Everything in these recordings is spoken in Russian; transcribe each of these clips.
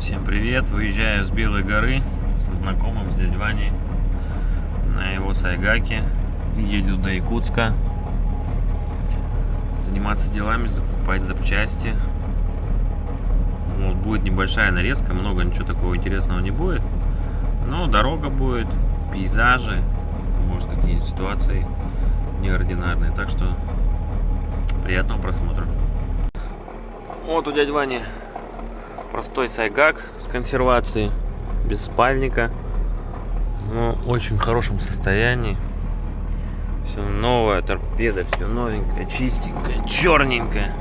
Всем привет! Выезжаю с Белой горы со знакомым, с дядей Ваней на его сайгаке. Еду до Якутска заниматься делами, закупать запчасти. Вот, будет небольшая нарезка, много ничего такого интересного не будет, но дорога будет, пейзажи, может какие-нибудь ситуации неординарные, так что приятного просмотра. Вот у дяди Вани простой сайгак с консервацией, без спальника, но в очень хорошем состоянии. Все новое, торпеда, все новенькое, чистенькое, черненькое.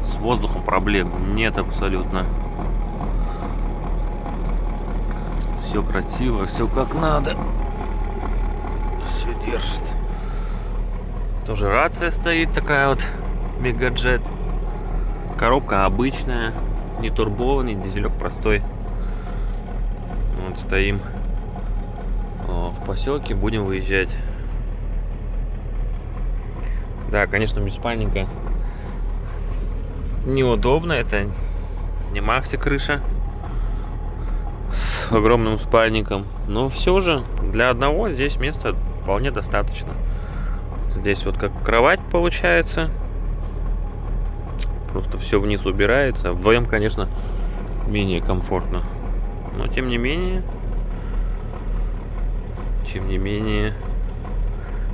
С воздухом проблем нет абсолютно. Все красиво, все как надо. Все держит. Тоже рация стоит такая вот, Мегаджет. Коробка обычная, не турбованный, дизелек простой. Вот стоим в поселке, будем выезжать. Да, конечно, без спальника неудобно, это не Макси крыша с огромным спальником, но все же для одного здесь места вполне достаточно. Здесь вот как кровать получается. Просто все вниз убирается. Вдвоем, конечно, менее комфортно. Но тем не менее,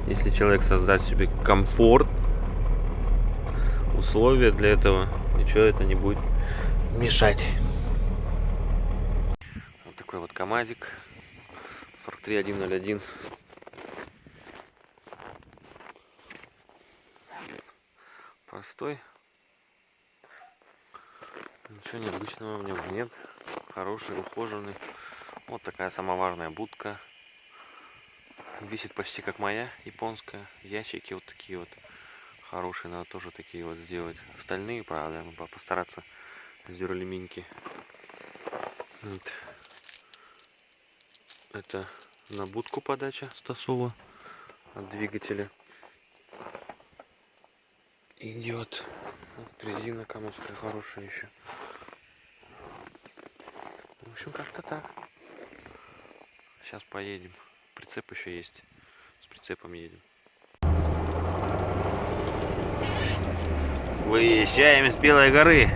если человек создаст себе комфорт, условия для этого, ничего это не будет мешать. Вот такой вот КамАЗик 43101. Простой. Ничего необычного в нем нет. Хороший, ухоженный. Вот такая самоварная будка. Висит почти как моя, японская. Ящики вот такие вот хорошие. Надо тоже такие вот сделать. Остальные, правда, надо постараться с дюралюминки. Вот. Это на будку подача стасова от двигателя. Идет. Вот резина камовская хорошая еще. В общем, как-то так. Сейчас поедем. Прицеп еще есть. С прицепом едем. Выезжаем из Белой горы.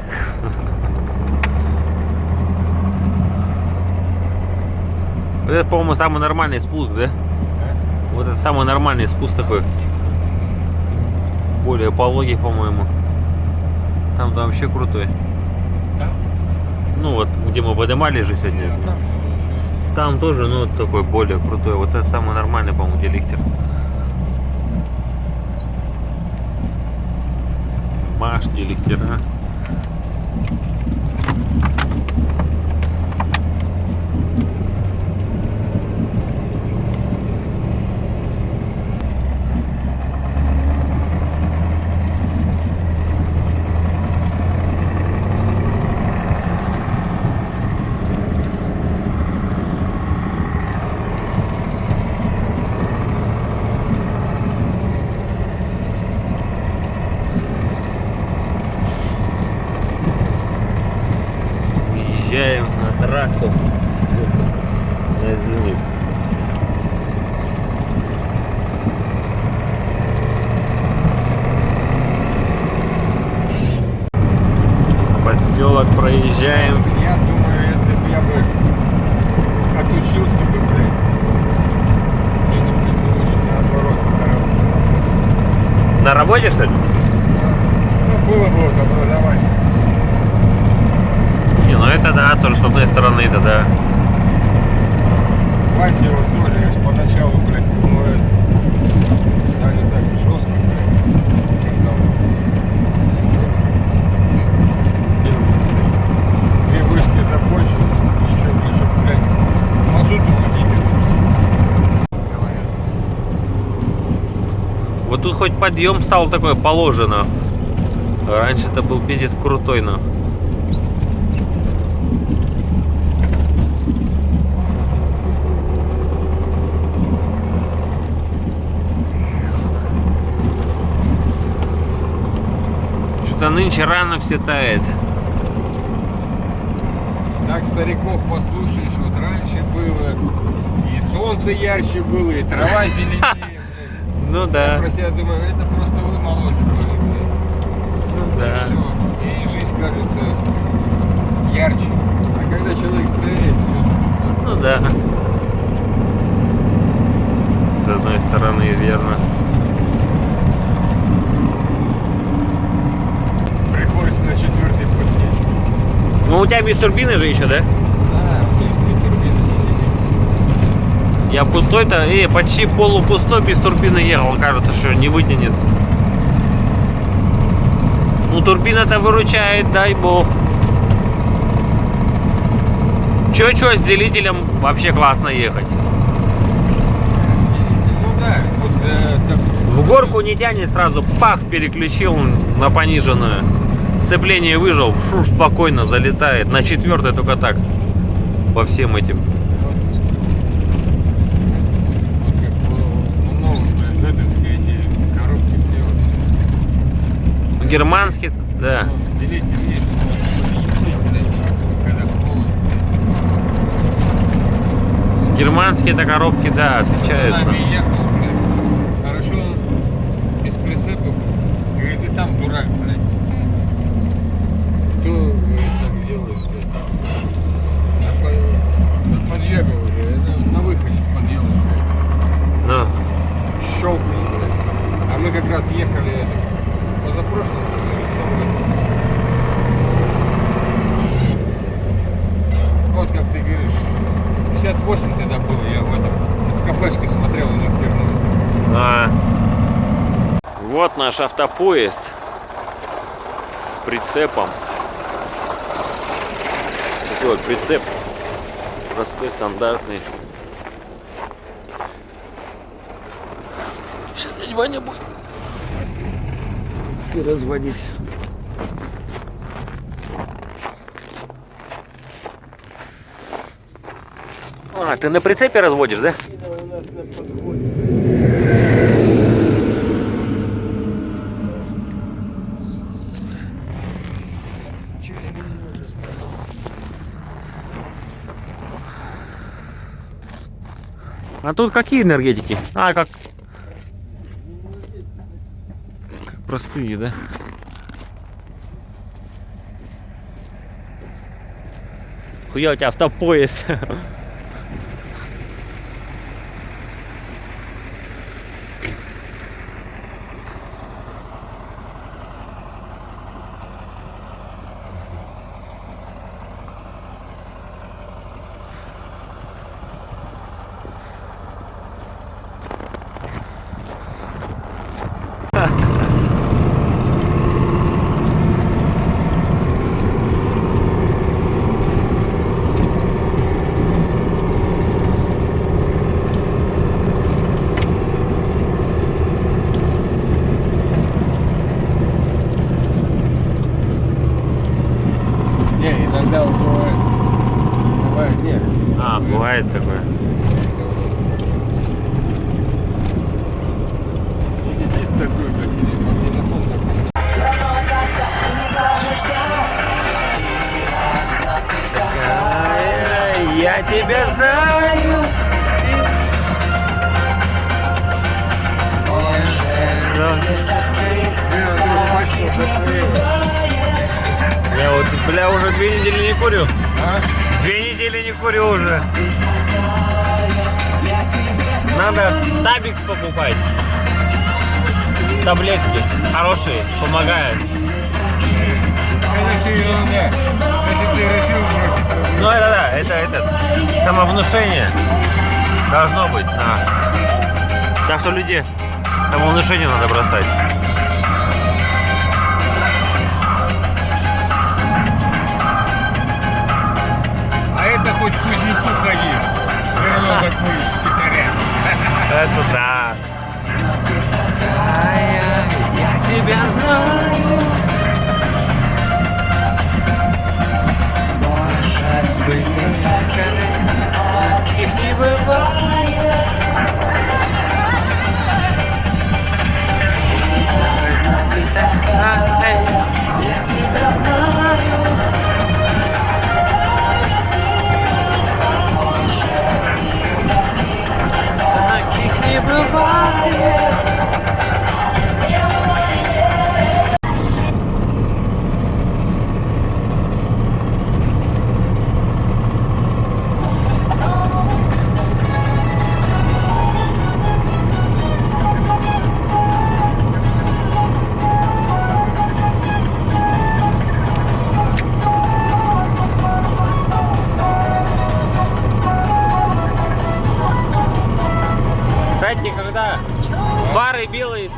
Вот это, по-моему, самый нормальный спуск, да? Вот это самый нормальный спуск такой. Более пологий, по-моему. Там вообще крутой. Ну вот, где мы поднимали же сегодня. Там тоже, ну, такой более крутой. Вот это самый нормальный, по-моему, Делихтер. Маш Делихтер, а? Въезжаем на трассу на Зенит. Поселок проезжаем. Я думаю, если бы я бы отучился бы, блядь, где-нибудь лучше наоборот старался работать. На работе, что ли? Ну, было бы вот образование. Не, ну это да, тоже с одной стороны, это да. Вася вот тоже, я ж поначалу, блядь, ему стали так жестко, блядь, когда он две вышки закончил, еще, блядь, мазуту возить. Говорят. Вот тут хоть подъем стал такой положено. Раньше это был пиздец крутой, но. Что-то нынче рано все тает. как стариков послушаешь, вот раньше было, и солнце ярче было, и трава зеленее, блядь. Ну Я да, про себя думаю, это просто вы моложе были, блядь. ну да. Всё. И жизнь кажется ярче. А когда человек стареет, всё. Ну да. С одной стороны, верно. Приходится на 4-й путь едешь. Ну у тебя без турбины же еще, да? Да, у меня турбина не Я пустой-то, почти полупустой без турбины ехал, кажется, что не вытянет. Ну турбина-то выручает, дай бог. Чё, с делителем вообще классно ехать. Ну да, вот так. В горку не тянет сразу, пах, переключил на пониженную. Сцепление выжал, шур, спокойно залетает. На 4-й только так. По всем этим. Вот как по новым, блядь, зетовские эти коробки делают. Германский, да. Делитель есть, блядь, когда холодно, блядь. Германские-то коробки, да, отвечают. С нами ехал, блядь. Хорошо он без прицепа. Говорит, ты сам дурак, блядь. Кто, говорит, так делает, блядь? На подъеме уже, на выходе с подъема, блядь. Ну, Щелкнул, блядь. А мы как раз ехали позапрошлом году, вот как ты говоришь, 58 тогда было, я в этом, в кафешке смотрел, у них пернули. Вот наш автопоезд с прицепом. Такой вот прицеп. Простой, стандартный. Сейчас дядя Ваня будет разводить. А, ты на прицепе разводишь, да? У нас на подходе. А тут какие энергетики? А, как простые, да? Хуя у тебя автопоезд. Не, иногда он бывает. Бывает, нет. А, бывает такое. Или диск такой, блядь, или магнитофон такой. Я тебя знаю. Я вот, бля, уже 2 недели не курю. А? 2 недели не курю уже. Надо табикс покупать. Таблетки хорошие, помогают. Это все ерунда. Если ты решил бросить, то... Ну это да, это самовнушение должно быть. Да. Так что люди самовнушение надо бросать. А это хоть к кузнецу ходи. Все равно закуришь втихаря. Это да. Я тебя знаю. Их не бывает.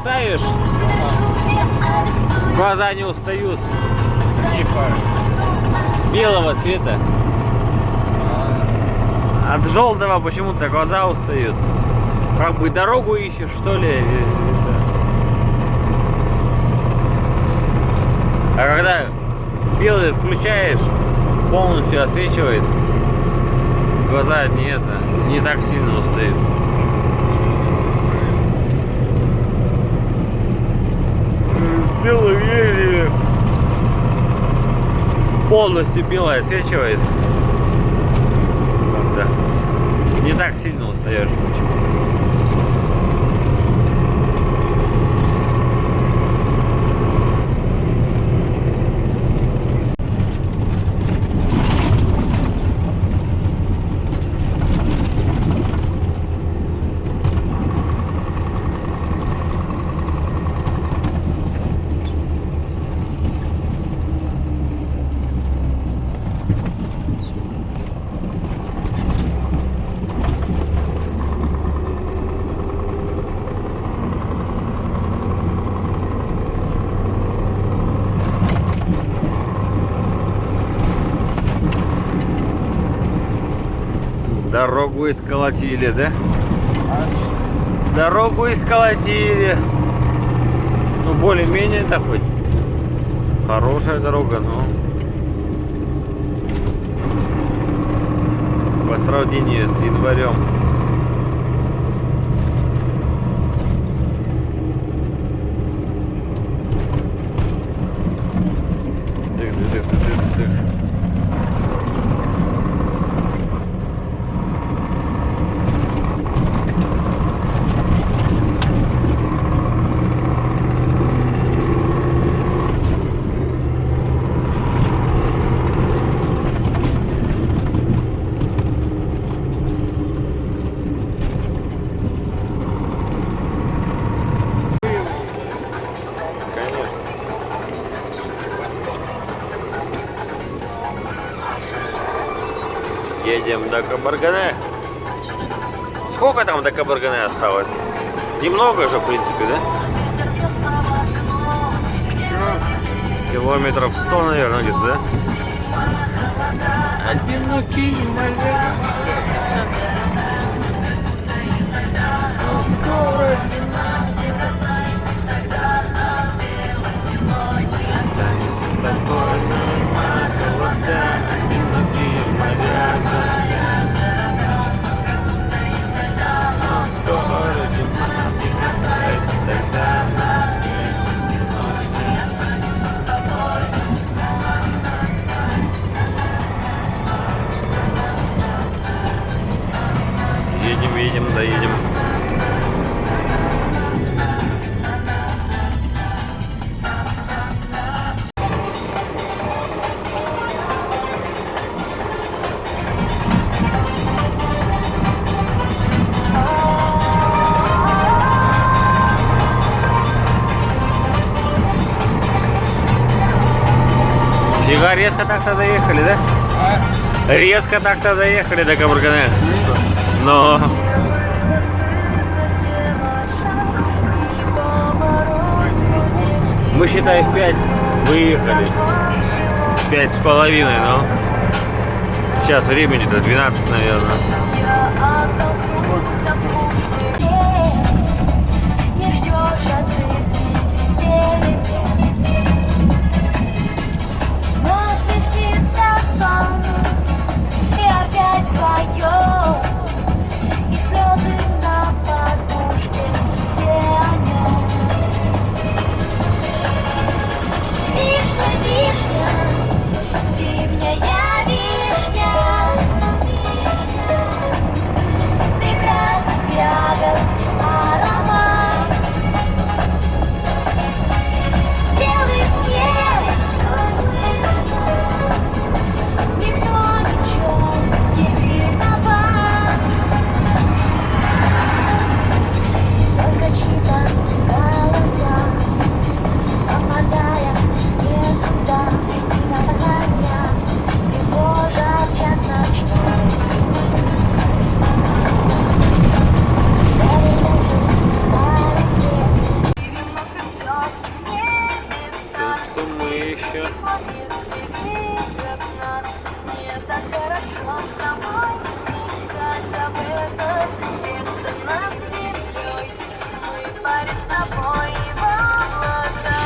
ставишь, глаза не устают. Какие фары? Белого цвета. От желтого почему-то глаза устают. Как бы дорогу ищешь, что ли? А когда белый включаешь, полностью освечивает, глаза не так сильно устают. Белый ездили. Полностью белое освечивает. Да. Не так сильно устаешь почему-то. Дорогу исколотили, да? Дорогу исколотили. Ну, более-менее это хоть хорошая дорога, но по сравнению с январем. Дых. Едем до Кабаргане. Сколько там до Кабаргане осталось? Немного же, в принципе, да? Километров 100, наверное, где-то, да? Одинокий мальчик. Скоро станет спокойно, холода, одинокие моря. Скоро зима, не знает тогда. Едем, доедем. Фига, резко так-то доехали, да? Резко так-то доехали до Кабаргане. Но... Мы, считай, в 5 выехали. 5,5, но... Сейчас времени-то 12, наверное. И слезы на подушке, все о нем. Вишня, вишня, зимняя вишня, прекрасных ягод аромат. Белый снег, не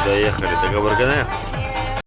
Доехали до Кабаргане.